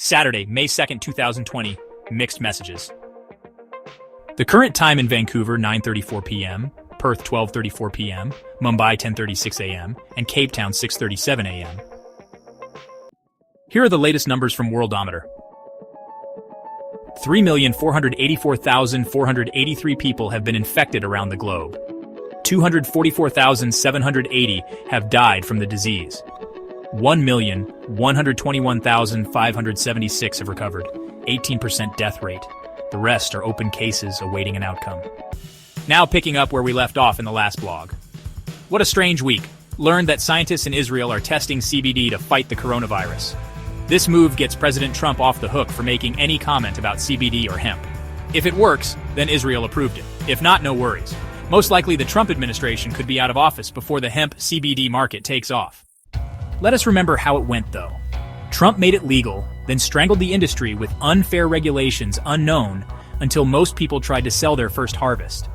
Saturday, May 2nd, 2020, mixed messages. The current time in Vancouver, 9:34 p.m., Perth, 12:34 p.m., Mumbai, 10:36 a.m., and Cape Town, 6:37 a.m. Here are the latest numbers from Worldometer. 3,484,483 people have been infected around the globe. 244,780 have died from the disease. 1,121,576 have recovered, 18% death rate. The rest are open cases awaiting an outcome. Now picking up where we left off in the last blog. What a strange week. Learned that scientists in Israel are testing CBD to fight the coronavirus. This move gets President Trump off the hook for making any comment about CBD or hemp. If it works, then Israel approved it. If not, no worries. Most likely the Trump administration could be out of office before the hemp CBD market takes off. Let us remember how it went, though. Trump made it legal, then strangled the industry with unfair regulations unknown until most people tried to sell their first harvest.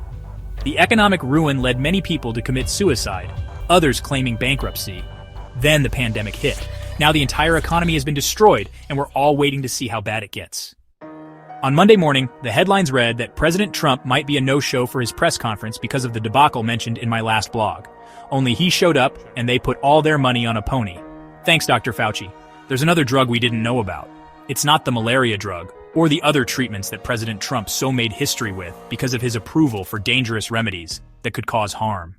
The economic ruin led many people to commit suicide, others claiming bankruptcy. Then the pandemic hit. Now the entire economy has been destroyed, and we're all waiting to see how bad it gets. On Monday morning, the headlines read that President Trump might be a no-show for his press conference because of the debacle mentioned in my last blog. Only he showed up, and they put all their money on a pony. Thanks, Dr. Fauci. There's another drug we didn't know about. It's not the malaria drug, or the other treatments that President Trump so made history with because of his approval for dangerous remedies that could cause harm.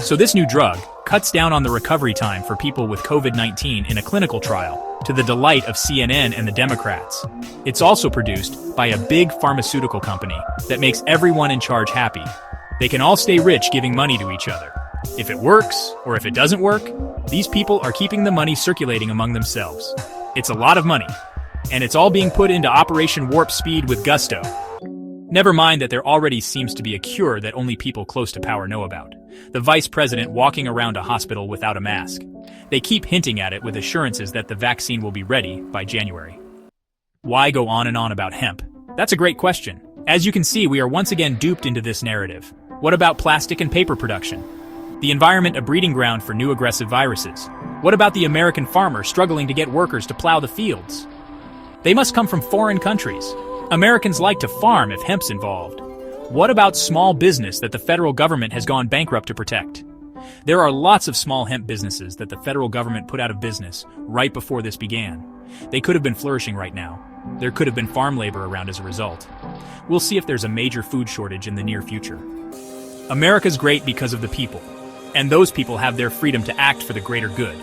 So this new drug cuts down on the recovery time for people with COVID-19 in a clinical trial, to the delight of CNN and the Democrats. It's also produced by a big pharmaceutical company that makes everyone in charge happy. They can all stay rich giving money to each other. If it works, or if it doesn't work, these people are keeping the money circulating among themselves. It's a lot of money, and it's all being put into Operation Warp Speed with gusto. Never mind that there already seems to be a cure that only people close to power know about. The vice president walking around a hospital without a mask. They keep hinting at it with assurances that the vaccine will be ready by January. Why go on and on about hemp? That's a great question. As you can see, we are once again duped into this narrative. What about plastic and paper production? The environment a breeding ground for new aggressive viruses. What about the American farmer struggling to get workers to plow the fields? They must come from foreign countries. Americans like to farm if hemp's involved. What about small business that the federal government has gone bankrupt to protect? There are lots of small hemp businesses that the federal government put out of business right before this began. They could have been flourishing right now. There could have been farm labor around as a result. We'll see if there's a major food shortage in the near future. America's great because of the people, and those people have their freedom to act for the greater good.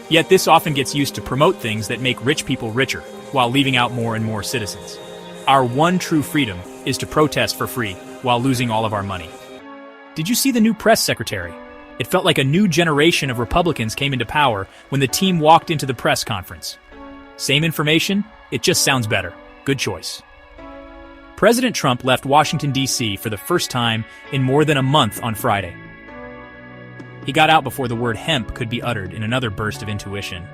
Yet this often gets used to promote things that make rich people richer, while leaving out more and more citizens. Our one true freedom is to protest for free while losing all of our money. Did you see the new press secretary? It felt like a new generation of Republicans came into power when the team walked into the press conference. Same information, it just sounds better. Good choice. President Trump left Washington, D.C. for the first time in more than a month on Friday. He got out before the word hemp could be uttered in another burst of intuition.